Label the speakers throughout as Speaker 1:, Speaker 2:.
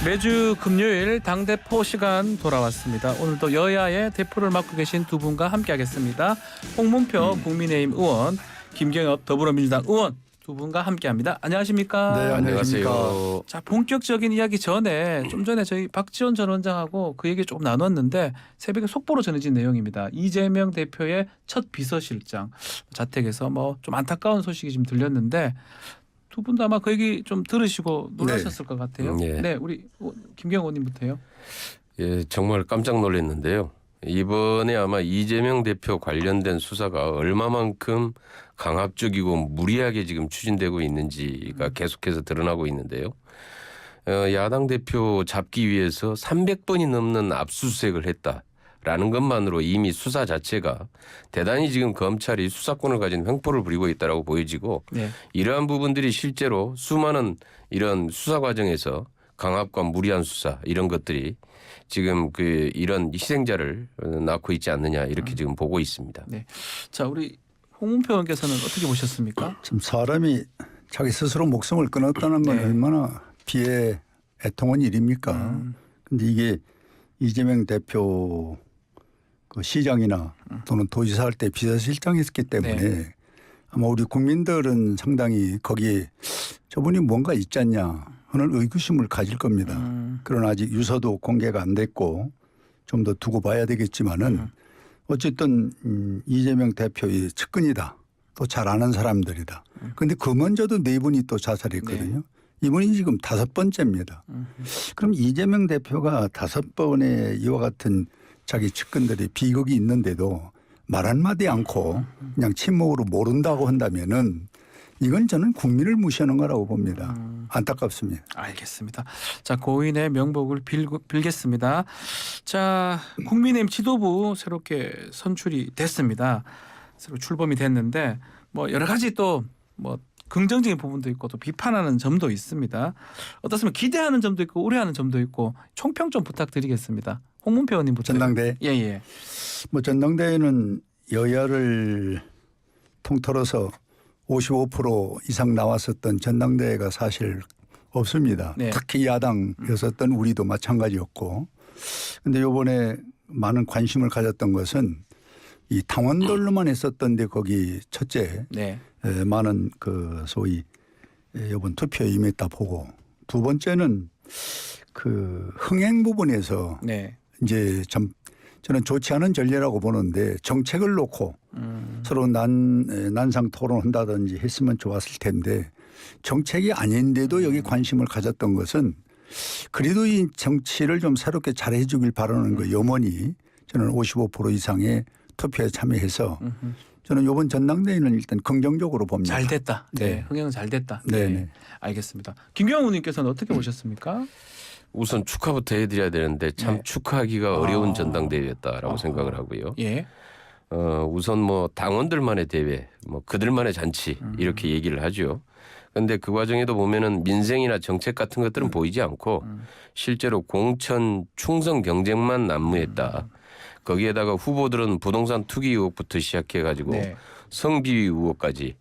Speaker 1: 매주 금요일 당대표 시간 돌아왔습니다. 오늘도 여야의 대표를 맡고 계신 두 분과 함께하겠습니다. 홍문표 국민의힘 의원, 김경엽 더불어민주당 의원 두 분과 함께합니다. 안녕하십니까?
Speaker 2: 네, 안녕하세요.
Speaker 1: 자, 본격적인 이야기 전에 좀 전에 저희 박지원 전 원장하고 그 얘기 조금 나눴는데 새벽에 속보로 전해진 내용입니다. 이재명 대표의 첫 비서실장 자택에서 뭐 좀 안타까운 소식이 지금 들렸는데 두 분도 아마 그 얘기 좀 들으시고 놀라셨을 것 같아요. 네, 우리 김경호 의원님부터요.
Speaker 2: 예, 정말 깜짝 놀랐는데요. 이번에 아마 이재명 대표 관련된 수사가 얼마만큼 강압적이고 무리하게 지금 추진되고 있는지가 계속해서 드러나고 있는데요. 야당 대표 잡기 위해서 300번이 넘는 압수수색을 했다라는 것만으로 이미 수사 자체가 대단히 지금 검찰이 수사권을 가진 횡포를 부리고 있다라고 보여지고
Speaker 1: 네.
Speaker 2: 이러한 부분들이 실제로 수많은 이런 수사 과정에서 강압과 무리한 수사 이런 것들이 지금 이런 희생자를 낳고 있지 않느냐 이렇게 지금 보고 있습니다.
Speaker 1: 네. 자, 우리 홍문표 의원께서는 어떻게 보셨습니까?
Speaker 3: 좀 사람이 자기 스스로 목숨을 끊었다는 건
Speaker 1: 네.
Speaker 3: 얼마나 비애 애통한 일입니까? 근데 이게 이재명 대표 그 시장이나 또는 도지사 할 때 비서실장했기 때문에
Speaker 1: 네.
Speaker 3: 아마 우리 국민들은 상당히 거기에 저분이 뭔가 있지 않냐 하는 의구심을 가질 겁니다. 그러나 아직 유서도 공개가 안 됐고 좀 더 두고 봐야 되겠지만은 어쨌든 이재명 대표의 측근이다. 또 잘 아는 사람들이다. 그런데 그 먼저도 네 분이 또 자살했거든요.
Speaker 1: 네.
Speaker 3: 이분이 지금 5번째입니다. 그럼 이재명 대표가 5번의 이와 같은 자기 측근들이 비극이 있는데도 말 한마디 않고 그냥 침묵으로 모른다고 한다면은 이건 저는 국민을 무시하는 거라고 봅니다. 안타깝습니다.
Speaker 1: 알겠습니다. 자, 고인의 명복을 빌겠습니다. 자, 국민의힘 지도부 새롭게 선출이 됐습니다. 새로 출범이 됐는데 뭐 여러 가지 또 뭐 긍정적인 부분도 있고 또 비판하는 점도 있습니다. 어떻습니까? 기대하는 점도 있고 우려하는 점도 있고 총평 좀 부탁드리겠습니다. 홍문표 의원님부터.
Speaker 3: 전당대회.
Speaker 1: 예.
Speaker 3: 뭐 전당대회는 여야를 통틀어서 55% 이상 나왔었던 전당대회가 사실 없습니다.
Speaker 1: 네.
Speaker 3: 특히 야당이었었던 우리도 마찬가지였고. 그런데 이번에 많은 관심을 가졌던 것은 이 당원들로만 했었던데 거기 첫째
Speaker 1: 네.
Speaker 3: 많은 그 소위 이번 투표에 임했다 보고 두 번째는 그 흥행 부분에서
Speaker 1: 네.
Speaker 3: 이제 참 저는 좋지 않은 전례라고 보는데 정책을 놓고 서로 난상 토론한다든지 했으면 좋았을 텐데 정책이 아닌데도 여기 관심을 가졌던 것은 그래도 이 정치를 좀 새롭게 잘해 주길 바라는 그 염원이 저는 55% 이상의 투표에 참여해서 저는 이번 전당대회는 일단 긍정적으로 봅니다.
Speaker 1: 잘 됐다. 네.
Speaker 3: 네.
Speaker 1: 흥행은 잘 됐다.
Speaker 3: 네.
Speaker 1: 네. 알겠습니다. 김경호 의원님께서는 어떻게 보셨습니까?
Speaker 2: 우선 축하부터 해드려야 되는데 참
Speaker 1: 네.
Speaker 2: 축하하기가 어려운 전당대회였다라고 생각을 하고요.
Speaker 1: 예.
Speaker 2: 우선 뭐 당원들만의 대회, 뭐 그들만의 잔치 이렇게 얘기를 하죠. 그런데 그 과정에도 보면은 민생이나 정책 같은 것들은 보이지 않고 실제로 공천 충성 경쟁만 난무했다. 거기에다가 후보들은 부동산 투기 의혹부터 시작해가지고
Speaker 1: 네.
Speaker 2: 성비위 의혹까지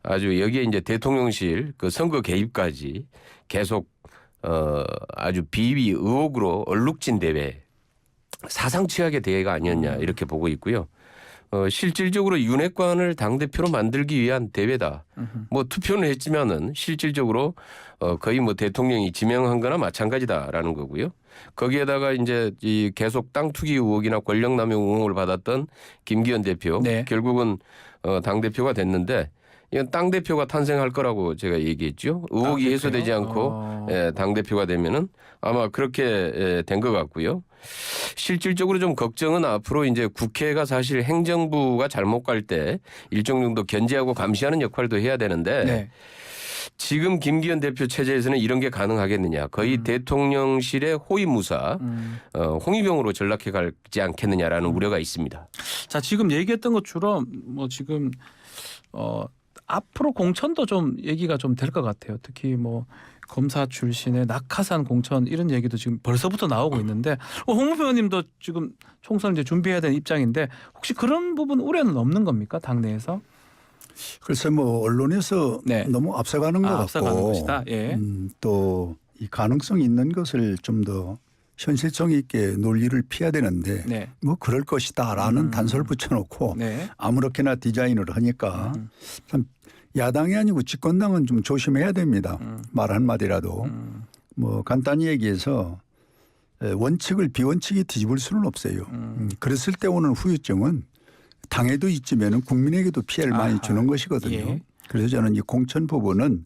Speaker 2: 아주 여기에 이제 대통령실 그 선거 개입까지 계속 아주 비위 의혹으로 얼룩진 대회 사상 최악의 대회가 아니었냐 이렇게 보고 있고요. 실질적으로 윤핵관을 당대표로 만들기 위한 대회다. 뭐 투표는 했지만은 실질적으로 거의 뭐 대통령이 지명한 거나 마찬가지다라는 거고요. 거기에다가 이제 이 계속 땅 투기 의혹이나 권력남용 의혹을 받았던 김기현 대표
Speaker 1: 네.
Speaker 2: 결국은 당대표가 됐는데 이건 당대표가 탄생할 거라고 제가 얘기했죠. 의혹이 해소되지 않고 당대표가 되면은 아마 그렇게 된 것 같고요. 실질적으로 좀 걱정은 앞으로 이제 국회가 사실 행정부가 잘못 갈 때 일정 정도 견제하고 감시하는 역할도 해야 되는데
Speaker 1: 네.
Speaker 2: 지금 김기현 대표 체제에서는 이런 게 가능하겠느냐. 거의 대통령실의 호위무사 홍위병으로 전락해 가지 않겠느냐라는 우려가 있습니다.
Speaker 1: 자, 지금 얘기했던 것처럼 뭐 지금 앞으로 공천도 좀 얘기가 좀 될 것 같아요. 특히 뭐 검사 출신의 낙하산 공천 이런 얘기도 지금 벌써부터 나오고 있는데 홍문표 의원님도 지금 총선 이제 준비해야 되는 입장인데 혹시 그런 부분 우려는 없는 겁니까 당내에서?
Speaker 3: 글쎄 뭐 언론에서
Speaker 1: 네.
Speaker 3: 너무 앞서가는 것
Speaker 1: 앞서가는
Speaker 3: 같고
Speaker 1: 것이다. 예.
Speaker 3: 또 이 가능성 있는 것을 좀 더 현실성 있게 논리를 피해야 되는데
Speaker 1: 네.
Speaker 3: 뭐 그럴 것이다라는 단서를 붙여놓고
Speaker 1: 네.
Speaker 3: 아무렇게나 디자인을 하니까 참 야당이 아니고 집권당은 좀 조심해야 됩니다. 말 한마디라도. 뭐 간단히 얘기해서 원칙을 비원칙이 뒤집을 수는 없어요. 그랬을 때 오는 후유증은 당에도 있지만은 국민에게도 피해를 많이
Speaker 1: 아하.
Speaker 3: 주는 것이거든요.
Speaker 1: 예.
Speaker 3: 그래서 저는 이 공천 부분은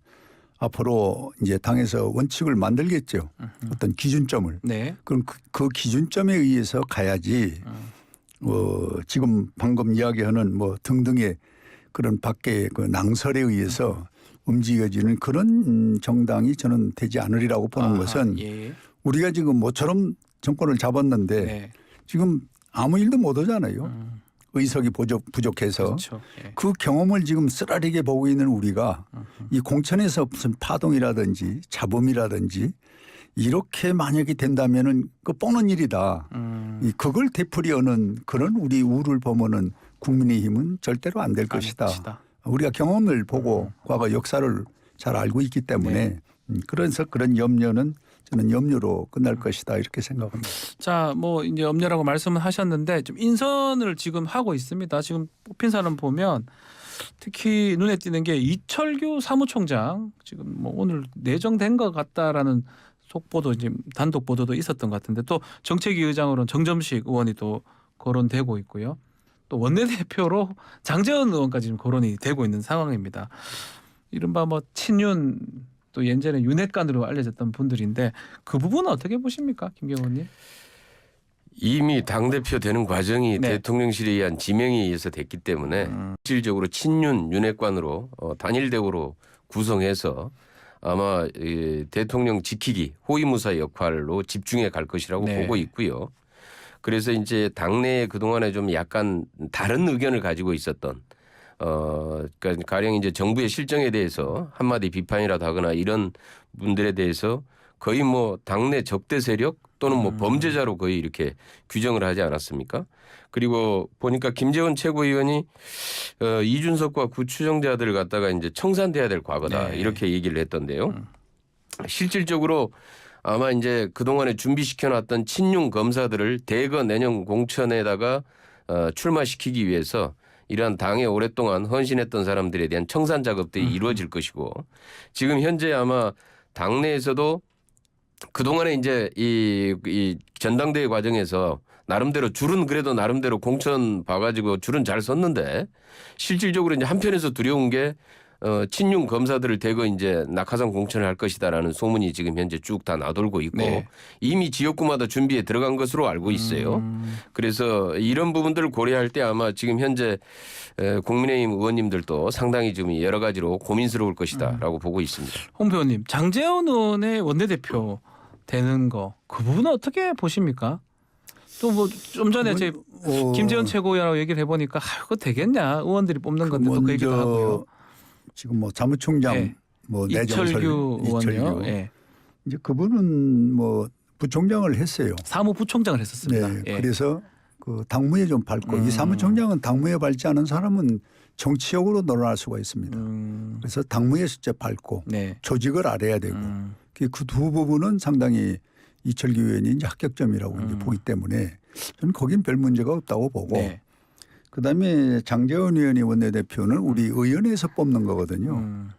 Speaker 3: 앞으로 이제 당에서 원칙을 만들겠죠. 어떤 기준점을.
Speaker 1: 네.
Speaker 3: 그럼 그 기준점에 의해서 가야지 지금 방금 이야기하는 뭐 등등의 그런 밖에 그 낭설에 의해서 움직여지는 그런 정당이 저는 되지 않으리라고 보는
Speaker 1: 아하,
Speaker 3: 것은
Speaker 1: 예.
Speaker 3: 우리가 지금 모처럼 정권을 잡았는데
Speaker 1: 네.
Speaker 3: 지금 아무 일도 못 하잖아요. 의석이 부족해서.
Speaker 1: 그렇죠. 예.
Speaker 3: 그 경험을 지금 쓰라리게 보고 있는 우리가 이 공천에서 무슨 파동이라든지 잡음이라든지 이렇게 만약에 된다면은 그 뻔한 일이다. 그걸 되풀이하는 그런 우리 우를 보면은 국민의힘은 절대로 안 될 것이다. 우리가 경험을 보고 과거 역사를 잘 알고 있기 때문에 그래서 그런 염려는 저는 염려로 끝날 것이다 이렇게 생각합니다.
Speaker 1: 자, 뭐 이제 염려라고 말씀을 하셨는데 좀 인선을 지금 하고 있습니다. 지금 뽑힌 사람 보면 특히 눈에 띄는 게 이철규 사무총장 지금 뭐 오늘 내정된 것 같다라는 속보도 이제 단독 보도도 있었던 것 같은데 또 정책위 의장으로는 정점식 의원이 또 거론되고 있고요. 또 원내대표로 장제원 의원까지 지금 거론이 되고 있는 상황입니다. 이른바 뭐 친윤 또 예전에 윤핵관으로 알려졌던 분들인데 그 부분은 어떻게 보십니까, 김경호님?
Speaker 2: 이미 당대표 되는 과정이
Speaker 1: 네.
Speaker 2: 대통령실에 의한 지명에 의해서 됐기 때문에 실질적으로 친윤 윤핵관으로 단일대우로 구성해서 아마 대통령 지키기 호위무사 역할로 집중해 갈 것이라고
Speaker 1: 네.
Speaker 2: 보고 있고요. 그래서 이제 당내에 그동안에 좀 약간 다른 의견을 가지고 있었던 그러니까 가령 이제 정부의 실정에 대해서 한마디 비판이라도 하거나 이런 분들에 대해서 거의 뭐 당내 적대 세력 또는 뭐 범죄자로 거의 이렇게 규정을 하지 않았습니까? 그리고 보니까 김재원 최고위원이 이준석과 구추정자들을 갖다가 이제 청산돼야 될 과거다
Speaker 1: 네.
Speaker 2: 이렇게 얘기를 했던데요. 실질적으로 아마 이제 그동안에 준비시켜놨던 친윤 검사들을 대거 내년 공천에다가 출마시키기 위해서 이러한 당에 오랫동안 헌신했던 사람들에 대한 청산 작업들이 이루어질 것이고 지금 현재 아마 당내에서도 그동안에 이제 이 전당대회 과정에서 나름대로 줄은 그래도 나름대로 공천 봐가지고 줄은 잘 섰는데 실질적으로 이제 한편에서 두려운 게 친윤 검사들을 대거 이제 낙하산 공천을 할 것이다라는 소문이 지금 현재 쭉 다 나돌고 있고
Speaker 1: 네.
Speaker 2: 이미 지역구마다 준비에 들어간 것으로 알고 있어요. 그래서 이런 부분들을 고려할 때 아마 지금 현재 국민의힘 의원님들도 상당히 지금 여러 가지로 고민스러울 것이다라고 보고 있습니다.
Speaker 1: 홍 의원님, 장제원 의원의 원내대표 되는 거 그 부분은 어떻게 보십니까? 또 뭐 좀 전에 제 김재원 최고위원하고 얘기를 해보니까 그거 되겠냐 의원들이 뽑는 건데 또 그 얘기도 하고요.
Speaker 3: 지금 뭐 사무총장
Speaker 1: 네.
Speaker 3: 뭐 내정설
Speaker 1: 이철규 의원요. 예.
Speaker 3: 이제 그분은 뭐 부총장을 했어요.
Speaker 1: 사무부총장을 했었습니다.
Speaker 3: 네.
Speaker 1: 예.
Speaker 3: 그래서 그 당무에 좀 밟고 이 사무총장은 당무에 밟지 않은 사람은 정치적으로 논할 수가 있습니다. 그래서 당무에 숫자 밟고
Speaker 1: 네.
Speaker 3: 조직을 알아야 되고 그 두 부분은 상당히 이철규 의원이 이제 합격점이라고 이제 보기 때문에 저는 거긴 별 문제가 없다고 보고
Speaker 1: 네.
Speaker 3: 그다음에 장제원 의원이 원내대표는 우리 의원에서 뽑는 거거든요.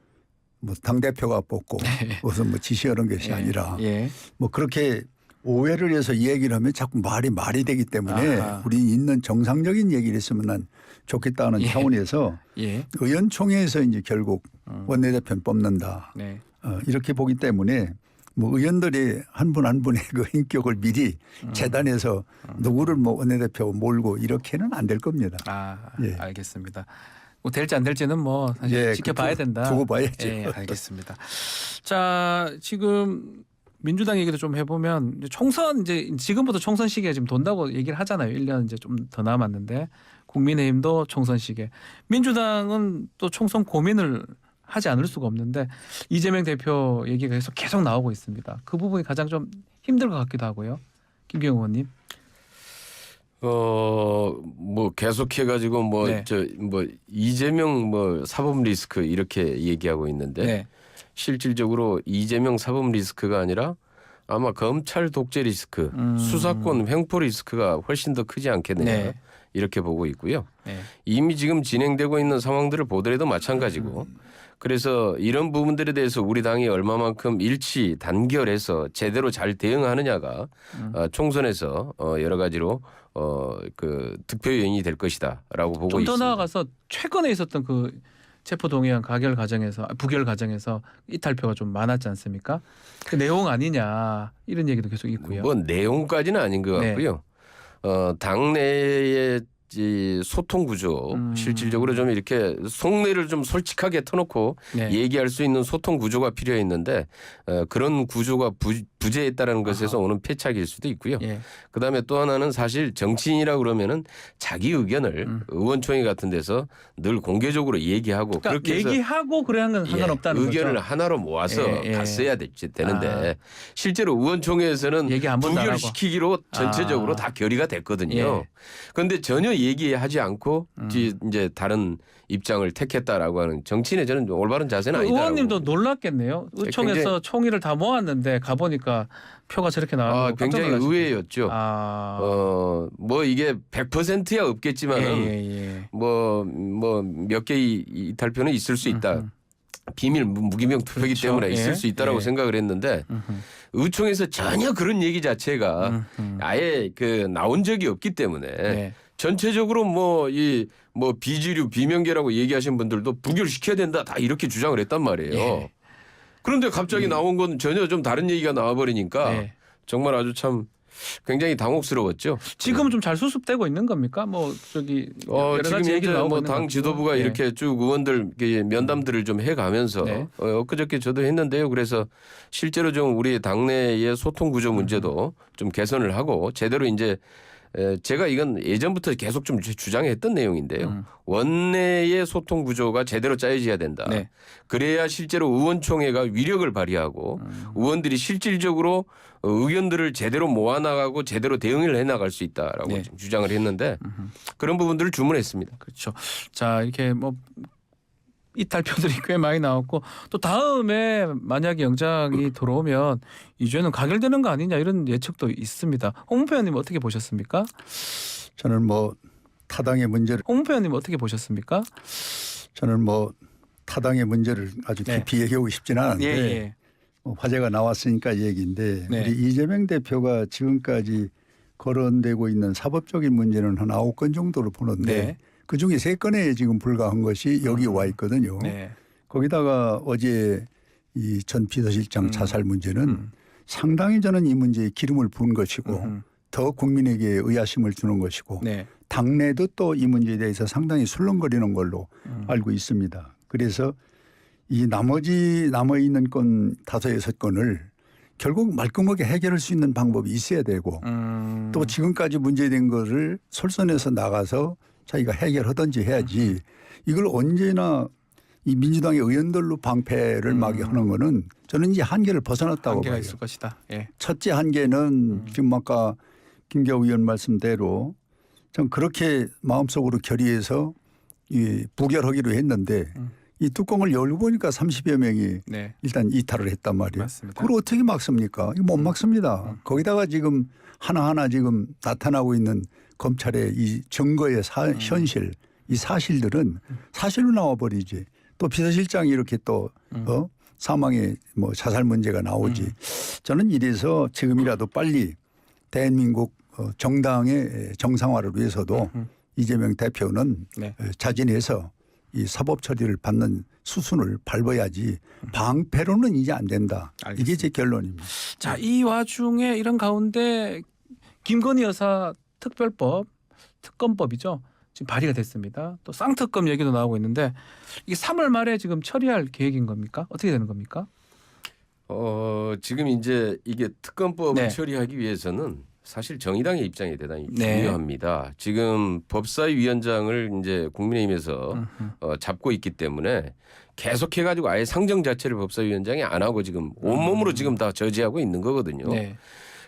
Speaker 3: 뭐 당대표가 뽑고 무슨 뭐 지시하는 것이
Speaker 1: 예.
Speaker 3: 아니라
Speaker 1: 예.
Speaker 3: 뭐 그렇게 오해를 해서 이 얘기를 하면 자꾸 말이 되기 때문에
Speaker 1: 아하.
Speaker 3: 우리 있는 정상적인 얘기를 했으면 난 좋겠다는
Speaker 1: 예.
Speaker 3: 차원에서
Speaker 1: 예.
Speaker 3: 의원총회에서 이제 결국 원내대표는 뽑는다.
Speaker 1: 네.
Speaker 3: 이렇게 보기 때문에 뭐 의원들이 한 분 한 분의 그 인격을 미리 재단에서 누구를 뭐 원내대표 몰고 이렇게는 안 될 겁니다. 예.
Speaker 1: 알겠습니다. 뭐 될지 안 될지는 뭐 사실
Speaker 3: 예,
Speaker 1: 지켜봐야 된다.
Speaker 3: 두고 봐야죠.
Speaker 1: 예, 알겠습니다. 자, 지금 민주당 얘기도 좀 해보면 이제 총선 이제 지금부터 총선 시기가 지금 돈다고 얘기를 하잖아요. 1년 이제 좀 더 남았는데 국민의힘도 총선 시기에 민주당은 또 총선 고민을 하지 않을 수가 없는데 이재명 대표 얘기가 계속 나오고 있습니다. 그 부분이 가장 좀 힘들 것 같기도 하고요. 김경호 의원님.
Speaker 2: 뭐 계속해가지고 뭐
Speaker 1: 네.
Speaker 2: 이재명 뭐 사법 리스크 이렇게 얘기하고 있는데
Speaker 1: 네.
Speaker 2: 실질적으로 이재명 사법 리스크가 아니라 아마 검찰 독재 리스크, 수사권 횡포 리스크가 훨씬 더 크지 않겠느냐
Speaker 1: 네.
Speaker 2: 이렇게 보고 있고요.
Speaker 1: 네.
Speaker 2: 이미 지금 진행되고 있는 상황들을 보더라도 마찬가지고 그래서 이런 부분들에 대해서 우리 당이 얼마만큼 일치 단결해서 제대로 잘 대응하느냐가 총선에서 여러 가지로 그 득표 요인이 될 것이다라고 보고
Speaker 1: 좀 더
Speaker 2: 있습니다.
Speaker 1: 나아가서 최근에 있었던 그 체포동의안 가결 과정에서 부결 과정에서 이탈표가 좀 많았지 않습니까? 그 내용 아니냐 이런 얘기도 계속 있고요.
Speaker 2: 뭐 내용까지는 아닌 것
Speaker 1: 네.
Speaker 2: 같고요. 당내의 이 소통 구조 실질적으로 좀 이렇게 속내를 좀 솔직하게 터놓고
Speaker 1: 네.
Speaker 2: 얘기할 수 있는 소통 구조가 필요했는데 그런 구조가 부재했다라는 것에서 오는 패착일 수도 있고요.
Speaker 1: 예.
Speaker 2: 그다음에 또 하나는 사실 정치인이라 그러면은 자기 의견을 의원총회 같은 데서 늘 공개적으로 얘기하고
Speaker 1: 그러니까
Speaker 2: 그렇게 해서
Speaker 1: 얘기하고 그래야 하는 상관없다는
Speaker 2: 의견을
Speaker 1: 거죠.
Speaker 2: 하나로 모아서
Speaker 1: 예, 예.
Speaker 2: 갔어야 되는데 실제로 의원총회에서는
Speaker 1: 얘기 한 번도 안 하고.
Speaker 2: 부결시키기로 전체적으로 다 결의가 됐거든요.
Speaker 1: 예.
Speaker 2: 그런데 전혀 얘기하지 않고 이제 다른 입장을 택했다라고 하는 정치인의 저는 올바른 자세는 아니다라고.
Speaker 1: 의원님도 놀랐겠네요. 의총에서
Speaker 2: 굉장히-
Speaker 1: 총의를 다 모았는데 가보니까 표가 저렇게 나와서
Speaker 2: 굉장히 의외였죠. 뭐 이게 100%야 없겠지만은
Speaker 1: 예.
Speaker 2: 뭐 몇 개 이탈표는 있을 수 있다. 비밀 무기명 투표이기
Speaker 1: 그렇죠.
Speaker 2: 때문에
Speaker 1: 예.
Speaker 2: 있을 수 있다라고
Speaker 1: 예.
Speaker 2: 생각을 했는데 의총에서 전혀 그런 얘기 자체가 아예 그 나온 적이 없기 때문에
Speaker 1: 네.
Speaker 2: 전체적으로 뭐 비주류 비명계라고 얘기하신 분들도 부결시켜야 된다 다 이렇게 주장을 했단 말이에요.
Speaker 1: 예.
Speaker 2: 그런데 갑자기 나온 건 전혀 좀 다른 얘기가 나와버리니까
Speaker 1: 예.
Speaker 2: 정말 아주 참 굉장히 당혹스러웠죠.
Speaker 1: 지금은 좀 잘 수습되고 있는 겁니까? 뭐 저기 여러
Speaker 2: 지금
Speaker 1: 가지 얘기도
Speaker 2: 이제
Speaker 1: 나오고
Speaker 2: 뭐
Speaker 1: 있는
Speaker 2: 당
Speaker 1: 것
Speaker 2: 지도부가
Speaker 1: 같고.
Speaker 2: 이렇게 쭉 의원들 면담들을 좀 해가면서
Speaker 1: 네.
Speaker 2: 엊그저께 저도 했는데요. 그래서 실제로 좀 우리 당내의 소통 구조 문제도 좀 개선을 하고 제대로 이제 제가 이건 예전부터 계속 좀 주장했던 내용인데요. 원내의 소통 구조가 제대로 짜여져야 된다.
Speaker 1: 네.
Speaker 2: 그래야 실제로 의원총회가 위력을 발휘하고 의원들이 실질적으로 의견들을 제대로 모아나가고 제대로 대응을 해나갈 수 있다라고
Speaker 1: 네.
Speaker 2: 좀 주장을 했는데 그런 부분들을 주문했습니다.
Speaker 1: 그렇죠. 자 이렇게 뭐 이탈표들이 꽤 많이 나왔고 또 다음에 만약에 영장이 들어오면 이죄는 가결되는 거 아니냐 이런 예측도 있습니다. 홍문표 의원님 어떻게 보셨습니까?
Speaker 3: 저는 뭐 타당의 문제를
Speaker 1: 홍문표 의원님 어떻게 보셨습니까?
Speaker 3: 저는 뭐 타당의 문제를 아주
Speaker 1: 네.
Speaker 3: 깊이 얘기하고 싶지는 않은데
Speaker 1: 예.
Speaker 3: 뭐 화제가 나왔으니까 얘기인데
Speaker 1: 네.
Speaker 3: 우리 이재명 대표가 지금까지 거론되고 있는 사법적인 문제는 한 9건 정도로 보는데
Speaker 1: 네.
Speaker 3: 그중에 3건에 지금 불과한 것이 여기 와 있거든요.
Speaker 1: 네.
Speaker 3: 거기다가 어제 이 전 비서실장 자살 문제는 상당히 저는 이 문제에 기름을 부은 것이고 더 국민에게 의아심을 주는 것이고
Speaker 1: 네.
Speaker 3: 당내도 또 이 문제에 대해서 상당히 술렁거리는 걸로 알고 있습니다. 그래서 이 나머지 남아있는 건 5, 6건을 결국 말끔하게 해결할 수 있는 방법이 있어야 되고 또 지금까지 문제된 거를 솔선해서 나가서 자기가 해결하든지 해야지 이걸 언제나 이 민주당의 의원들로 방패를 막 하는 거는 저는 이제 한계를 벗어났다고
Speaker 1: 한계가
Speaker 3: 봐요.
Speaker 1: 있을 것이다. 예.
Speaker 3: 첫째 한계는 지금 아까 김경우 의원 말씀대로 전 그렇게 마음속으로 결의해서 이 부결하기로 했는데 이 뚜껑을 열고 보니까 30여 명이
Speaker 1: 네.
Speaker 3: 일단 이탈을 했단 말이에요.
Speaker 1: 맞습니다.
Speaker 3: 그걸 어떻게 막습니까? 이거 못 막습니다. 거기다가 지금 하나하나 지금 나타나고 있는 검찰의 이 증거의 현실, 이 사실들은 사실로 나와버리지. 또 비서실장이 이렇게 또 사망의 뭐 자살 문제가 나오지. 저는 이래서 지금이라도 빨리 대한민국 정당의 정상화를 위해서도 이재명 대표는
Speaker 1: 네.
Speaker 3: 자진해서 이 사법 처리를 받는 수순을 밟아야지 방패로는 이제 안 된다. 이게 제 결론입니다.
Speaker 1: 자, 이 와중에 이런 가운데 김건희 여사 특별법, 특검법이죠. 지금 발의가 됐습니다. 또 쌍특검 얘기도 나오고 있는데 이게 3월 말에 지금 처리할 계획인 겁니까? 어떻게 되는 겁니까?
Speaker 2: 지금 이제 이게 특검법을
Speaker 1: 네.
Speaker 2: 처리하기 위해서는 사실 정의당의 입장이 대단히
Speaker 1: 네.
Speaker 2: 중요합니다. 지금 법사위원장을 이제 국민의힘에서 잡고 있기 때문에 계속해가지고 아예 상정 자체를 법사위원장이 안 하고 지금 온몸으로 지금 다 저지하고 있는 거거든요.
Speaker 1: 네.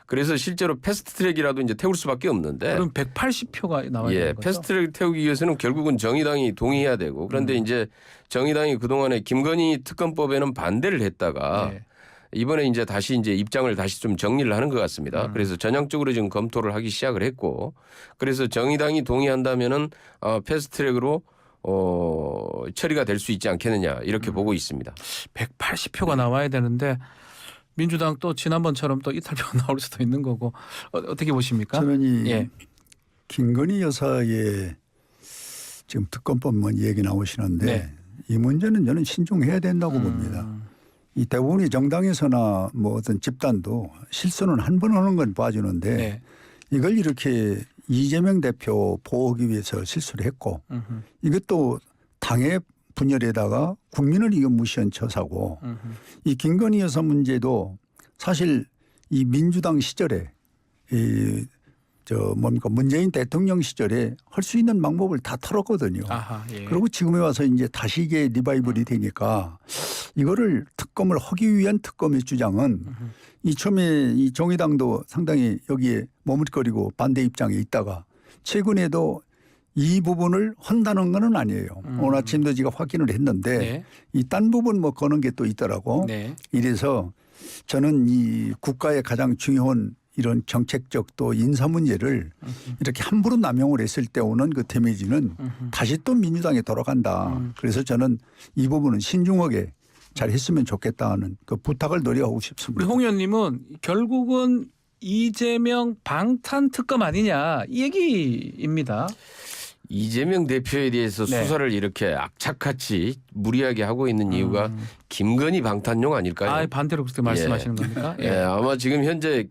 Speaker 2: 그래서 실제로 패스트트랙이라도 이제 태울 수밖에 없는데.
Speaker 1: 그럼 180표가 나와야
Speaker 2: 예,
Speaker 1: 되는 거죠?
Speaker 2: 패스트트랙 태우기 위해서는 결국은 정의당이 동의해야 되고 그런데 이제 정의당이 그동안에 김건희 특검법에는 반대를 했다가
Speaker 1: 네.
Speaker 2: 이번에 이제 다시 이제 입장을 다시 좀 정리를 하는 것 같습니다. 그래서 전향적으로 지금 검토를 하기 시작을 했고 그래서 정의당이 동의한다면은 패스트트랙으로 처리가 될 수 있지 않겠느냐 이렇게 보고 있습니다.
Speaker 1: 180표가 나와야 되는데 민주당 또 지난번처럼 또 이탈표가 나올 수도 있는 거고 어떻게 보십니까?
Speaker 3: 저는 이
Speaker 1: 예.
Speaker 3: 김건희 여사의 지금 특검법만 얘기 나오시는데
Speaker 1: 네.
Speaker 3: 이 문제는 저는 신중해야 된다고 봅니다. 이 대부분의 정당에서나 뭐 어떤 집단도 실수는 한 번 하는 건 봐주는데
Speaker 1: 네.
Speaker 3: 이걸 이렇게 이재명 대표 보호하기 위해서 실수를 했고 이것도 당의 분열에다가 국민을 이거 무시한 처사고 이 김건희 여사 문제도 사실 이 민주당 시절에 뭡니까 문재인 대통령 시절에 할 수 있는 방법을 다 털었거든요.
Speaker 1: 아하, 예.
Speaker 3: 그리고 지금에 와서 이제 다시 이게 리바이벌이 되니까 이거를 특검을 하기 위한 특검의 주장은 이 처음에 이 정의당도 상당히 여기에 머뭇거리고 반대 입장에 있다가 최근에도 이 부분을 한다는 건 아니에요. 오늘 아침도 제가 확인을 했는데
Speaker 1: 네.
Speaker 3: 이 딴 부분 뭐 거는 게 또 있더라고.
Speaker 1: 네.
Speaker 3: 이래서 저는 이 국가의 가장 중요한 이런 정책적 또 인사 문제를 이렇게 함부로 남용을 했을 때 오는 그 데미지는 다시 또 민주당에 돌아간다. 그래서 저는 이 부분은 신중하게 잘 했으면 좋겠다는 그 부탁을 드려하고
Speaker 1: 우리
Speaker 3: 싶습니다.
Speaker 1: 홍 의원님은 결국은 이재명 방탄 특검 아니냐 이 얘기입니다.
Speaker 2: 이재명 대표에 대해서
Speaker 1: 네.
Speaker 2: 수사를 이렇게 악착같이 무리하게 하고 있는 이유가 김건희 방탄용 아닐까요?
Speaker 1: 아 반대로 그렇게 말씀하시는 겁니까?
Speaker 2: 예, 아마 지금 현재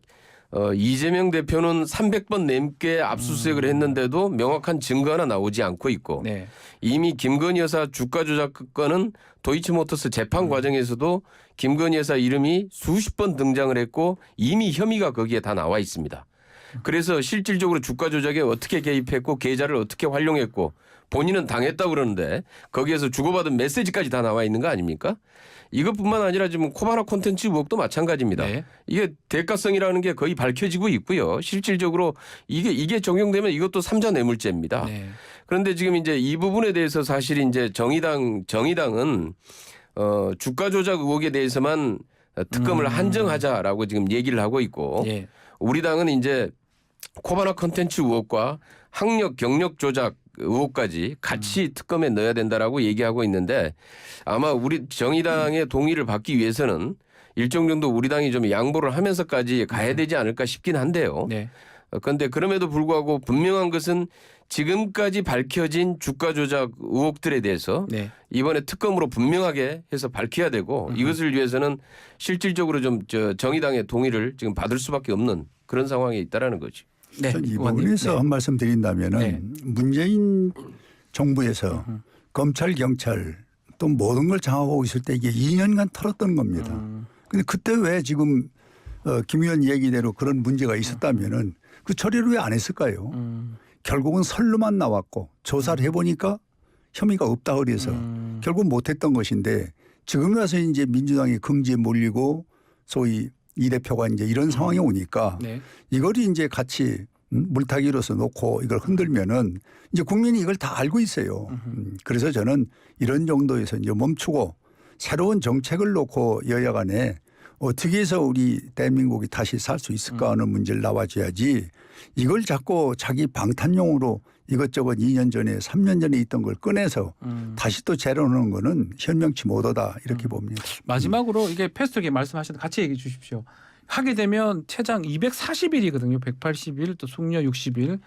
Speaker 2: 이재명 대표는 300번 넘게 압수수색을 했는데도 명확한 증거 하나 나오지 않고 있고
Speaker 1: 네.
Speaker 2: 이미 김건희 여사 주가 조작 건은 도이치모터스 재판 과정에서도 김건희 여사 이름이 수십 번 등장을 했고 이미 혐의가 거기에 다 나와 있습니다. 그래서 실질적으로 주가 조작에 어떻게 개입했고 계좌를 어떻게 활용했고 본인은 당했다고 그러는데 거기에서 주고받은 메시지까지 다 나와 있는 거 아닙니까? 이것뿐만 아니라 지금 코바나 콘텐츠 의혹도 마찬가지입니다.
Speaker 1: 네.
Speaker 2: 이게 대가성이라는 게 거의 밝혀지고 있고요. 실질적으로 이게 적용되면 이것도 삼자 뇌물죄입니다.
Speaker 1: 네.
Speaker 2: 그런데 지금 이제 이 부분에 대해서 사실 이제 정의당은 주가 조작 의혹에 대해서만 특검을 한정하자라고 지금 얘기를 하고 있고
Speaker 1: 예.
Speaker 2: 우리 당은 이제 코바나 콘텐츠 의혹과 학력 경력 조작 의혹까지 같이 특검에 넣어야 된다라고 얘기하고 있는데 아마 우리 정의당의 동의를 받기 위해서는 일정 정도 우리 당이 좀 양보를 하면서까지 가야 되지 않을까 싶긴 한데요.
Speaker 1: 네.
Speaker 2: 그런데 그럼에도 불구하고 분명한 것은 지금까지 밝혀진 주가 조작 의혹들에 대해서
Speaker 1: 네.
Speaker 2: 이번에 특검으로 분명하게 해서 밝혀야 되고 이것을 위해서는 실질적으로 좀 정의당의 동의를 지금 받을 수밖에 없는 그런 상황에 있다라는 거죠.
Speaker 1: 네.
Speaker 3: 이
Speaker 1: 의원님.
Speaker 3: 부분에서
Speaker 1: 네.
Speaker 3: 한 말씀 드린다면은
Speaker 1: 네.
Speaker 3: 문재인 정부에서 검찰 경찰 또 모든 걸 장악하고 있을 때 이게 2년간 털었던 겁니다. 근데 그때 왜 지금 김 의원 얘기대로 그런 문제가 있었다면은 그 처리를 왜 안 했을까요? 결국은 설로만 나왔고 조사를 해보니까 혐의가 없다 그래서 결국 못했던 것인데 지금 와서 이제 민주당이 긍지에 몰리고 소위 이 대표가 이제 이런 상황이 오니까
Speaker 1: 네.
Speaker 3: 이걸 이제 같이 물타기로서 놓고 이걸 흔들면은 이제 국민이 이걸 다 알고 있어요. 그래서 저는 이런 정도에서 이제 멈추고 새로운 정책을 놓고 여야 간에 어떻게 해서 우리 대한민국이 다시 살 수 있을까 하는 문제를 나와줘야지 이걸 자꾸 자기 방탄용으로 이것저것 2년 전에 3년 전에 있던 걸 꺼내서 다시 또 재려놓는 거는 현명치 못하다 이렇게 봅니다.
Speaker 1: 마지막으로 이게 패스트게 말씀하셨는데 같이 얘기해 주십시오. 하게 되면 최장 240일이거든요. 180일 또 숙려 60일.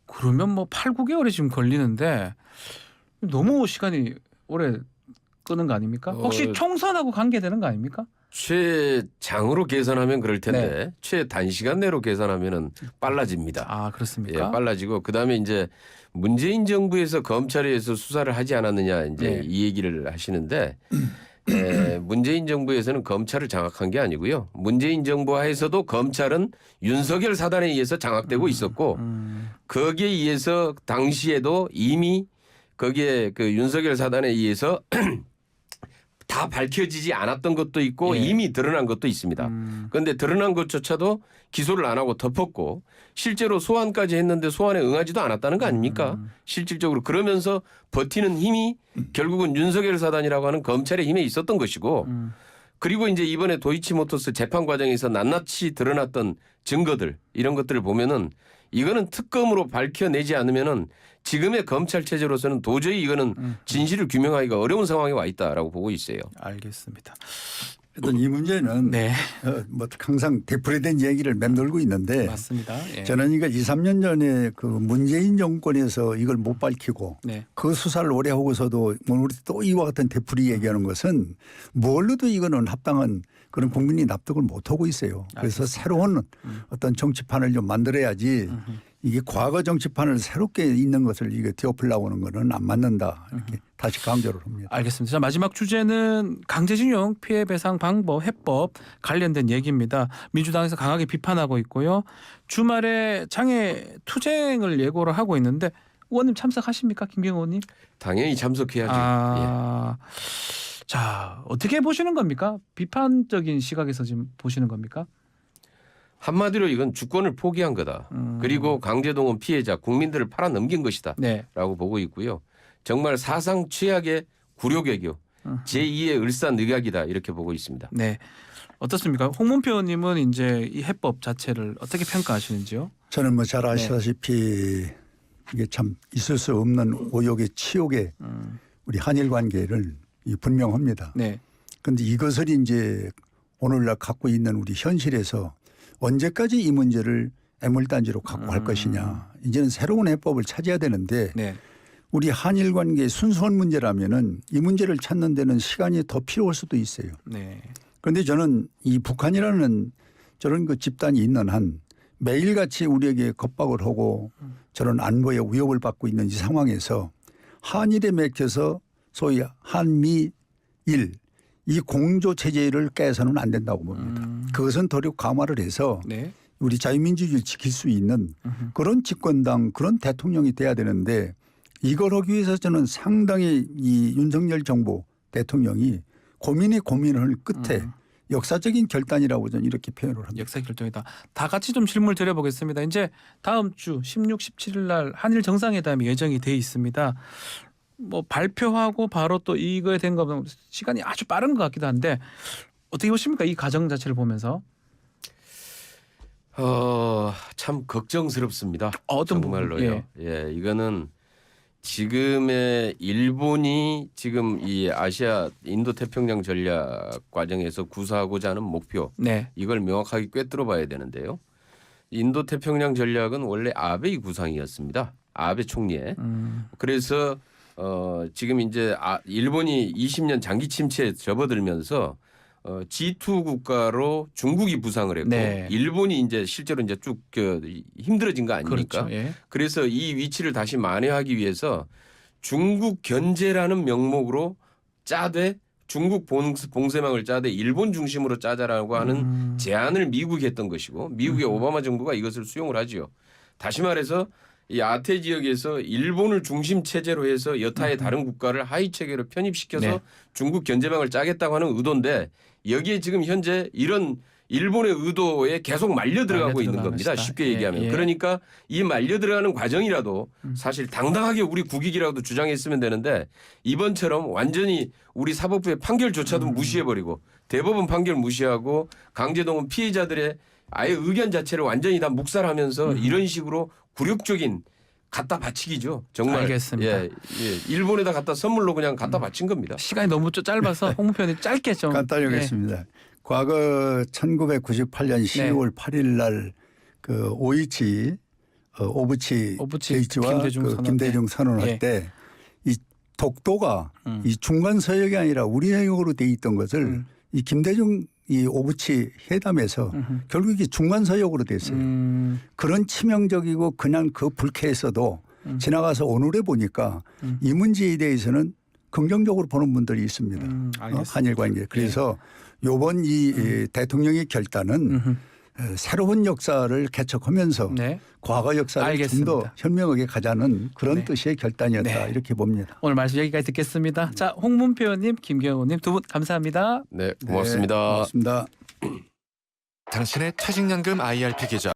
Speaker 1: 그러면 뭐 8, 9개월이 지금 걸리는데 너무 시간이 오래 끄는 거 아닙니까? 혹시 총선하고 관계되는 거 아닙니까?
Speaker 2: 최장으로 계산하면 그럴 텐데 최단시간 내로 계산하면은 빨라집니다.
Speaker 1: 아
Speaker 2: 예,
Speaker 1: 그렇습니까?
Speaker 2: 빨라지고 그다음에 이제 문재인 정부에서 검찰에 의해서 수사를 하지 않았느냐 이제
Speaker 1: 네.
Speaker 2: 이 얘기를 하시는데 문재인 정부에서는 검찰을 장악한 게 아니고요. 문재인 정부 하에서도 검찰은 윤석열 사단에 의해서 장악되고 있었고 거기에 의해서 당시에도 이미 거기에 그 윤석열 사단에 의해서 다 밝혀지지 않았던 것도 있고
Speaker 1: 예.
Speaker 2: 이미 드러난 것도 있습니다. 그런데 드러난 것조차도 기소를 안 하고 덮었고 실제로 소환까지 했는데 소환에 응하지도 않았다는 거 아닙니까? 실질적으로 그러면서 버티는 힘이 결국은 윤석열 사단이라고 하는 검찰의 힘에 있었던 것이고 그리고 이제 이번에 도이치모터스 재판 과정에서 낱낱이 드러났던 증거들 이런 것들을 보면은 이거는 특검으로 밝혀내지 않으면은 지금의 검찰 체제로서는 도저히 이거는 진실을 규명하기가 어려운 상황에 와 있다라고 보고 있어요.
Speaker 1: 알겠습니다.
Speaker 3: 어떤 이 문제는
Speaker 1: 네,
Speaker 3: 뭐 항상 되풀이된 얘기를 맴돌고 있는데
Speaker 1: 맞습니다. 예.
Speaker 3: 저는 이거 2, 3년 전에 그 문재인 정권에서 이걸 못 밝히고
Speaker 1: 네.
Speaker 3: 그 수사를 오래 하고서도 뭐 우리 또 이와 같은 되풀이 얘기하는 것은 뭘로도 이거는 합당한 그런 국민이 납득을 못 하고 있어요. 그래서 새로운 어떤 정치판을 좀 만들어야지 이게 과거 정치판을 새롭게 있는 것을 이게 뒤엎으려고 하는 거는 안 맞는다. 이렇게 다시 강조를 합니다.
Speaker 1: 알겠습니다. 자, 마지막 주제는 강제징용 피해 배상 방법 해법 관련된 얘기입니다. 민주당에서 강하게 비판하고 있고요. 주말에 장애 투쟁을 예고를 하고 있는데 의원님 참석하십니까? 김경호 의원님?
Speaker 2: 당연히 참석해야죠. 예.
Speaker 1: 자, 어떻게 보시는 겁니까? 비판적인 시각에서 지금 보시는 겁니까?
Speaker 2: 한마디로 이건 주권을 포기한 거다. 그리고 강제동원 피해자 국민들을 팔아넘긴 것이다.
Speaker 1: 네.
Speaker 2: 라고 보고 있고요. 정말 사상 최악의 굴욕외교 제2의 을사늑약이다 이렇게 보고 있습니다.
Speaker 1: 네. 어떻습니까? 홍문표 의원님은 이제 이 해법 자체를 어떻게 평가하시는지요?
Speaker 3: 저는 뭐 잘 아시다시피 이게 참 있을 수 없는 오욕의 치욕의 우리 한일 관계를 분명합니다.
Speaker 1: 네.
Speaker 3: 그런데 이것을 이제 오늘날 갖고 있는 우리 현실에서 언제까지 이 문제를 애물단지로 갖고 갈 것이냐. 이제는 새로운 해법을 찾아야 되는데
Speaker 1: 네.
Speaker 3: 우리 한일 관계의 순수한 문제라면은 이 문제를 찾는 데는 시간이 더 필요할 수도 있어요.
Speaker 1: 네.
Speaker 3: 그런데 저는 이 북한이라는 저런 그 집단이 있는 한 매일같이 우리에게 겁박을 하고 저런 안보에 위협을 받고 있는 이 상황에서 한일에 맥혀서 소위 한미일 이 공조 체제를 깨서는 안 된다고 봅니다. 그것은 도리어 강화를 해서
Speaker 1: 네.
Speaker 3: 우리 자유민주주의를 지킬 수 있는 그런 집권당 그런 대통령이 돼야 되는데 이걸 하기 위해서 저는 상당히 이 윤석열 정부 대통령이 고민을 끝에 역사적인 결단이라고 저는 이렇게 표현을 합니다.
Speaker 1: 역사 결정이다. 다 같이 좀 질문을 드려보겠습니다. 이제 다음 주 16, 17일 날 한일 정상회담이 예정이 돼 있습니다. 뭐 발표하고 바로 또 이거에 된 거면 시간이 아주 빠른 것 같기도 한데 어떻게 보십니까? 이 과정 자체를 보면서.
Speaker 2: 참 걱정스럽습니다.
Speaker 1: 어떤
Speaker 2: 정말로요. 예, 이거는 지금의 일본이 지금 이 아시아 인도 태평양 전략 과정에서 구사하고자 하는 목표
Speaker 1: 네.
Speaker 2: 이걸 명확하게 꿰뚫어 봐야 되는데요. 인도 태평양 전략은 원래 아베의 구상이었습니다. 아베 총리의. 그래서 지금 이제 일본이 20년 장기 침체에 접어들면서 G2 국가로 중국이 부상을 했고
Speaker 1: 네.
Speaker 2: 일본이 이제 실제로 이제 쭉 힘들어진 거 아닙니까?
Speaker 1: 그렇죠. 예.
Speaker 2: 그래서 이 위치를 다시 만회하기 위해서 중국 견제라는 명목으로 짜되 중국 봉쇄망을 짜되 일본 중심으로 짜자라고 하는 제안을 미국이 했던 것이고 미국의 오바마 정부가 이것을 수용을 하지요. 다시 말해서 이 아태 지역에서 일본을 중심 체제로 해서 여타의 다른 국가를 하위 체계로 편입시켜서
Speaker 1: 네.
Speaker 2: 중국 견제망을 짜겠다고 하는 의도인데 여기에 지금 현재 이런 일본의 의도에 계속 말려 들어가고 있는 겁니다.
Speaker 1: 것이다.
Speaker 2: 쉽게 얘기하면.
Speaker 1: 예.
Speaker 2: 그러니까 이 말려 들어가는 과정이라도 사실 당당하게 우리 국익이라도 주장했으면 되는데 이번처럼 완전히 우리 사법부의 판결조차도 무시해버리고 대법원 판결 무시하고 강제동원 피해자들의 아예 의견 자체를 완전히 다 묵살하면서 이런 식으로 굴욕적인 갖다 바치기죠. 정말.
Speaker 1: 알겠습니다.
Speaker 2: 예. 일본에다 갖다 선물로 그냥 갖다 바친 겁니다.
Speaker 1: 시간이 너무 짧아서 홍문표 의원님 짧게 좀.
Speaker 3: 간단히 하겠습니다. 과거 1998년 12월 8일 날 그 오이치 오부치 게이츠와 김대중 선언할
Speaker 1: 예.
Speaker 3: 때 이 독도가 이 중간 서역이 아니라 우리 해역으로 돼 있던 것을 이 김대중 이 오부치 회담에서 결국 이게 중간 서역으로 됐어요. 그런 치명적이고 그냥 그 불쾌했어도 지나가서 오늘에 보니까 이 문제에 대해서는 긍정적으로 보는 분들이 있습니다.
Speaker 1: 알겠습니다.
Speaker 3: 한일 관계. 그래서 요번 이 대통령의 결단은 새로운 역사를 개척하면서
Speaker 1: 네.
Speaker 3: 과거 역사를 좀
Speaker 1: 알겠습니다.
Speaker 3: 더 현명하게 가자는 그런
Speaker 1: 네.
Speaker 3: 뜻의 결단이었다
Speaker 1: 네.
Speaker 3: 이렇게 봅니다.
Speaker 1: 오늘 말씀 여기까지 듣겠습니다. 자, 홍문표 의원님, 김경호 의원님 두 분 감사합니다.
Speaker 2: 네, 고맙습니다.
Speaker 3: 네, 고맙습니다.
Speaker 4: 당신의 퇴직연금 IRP 계좌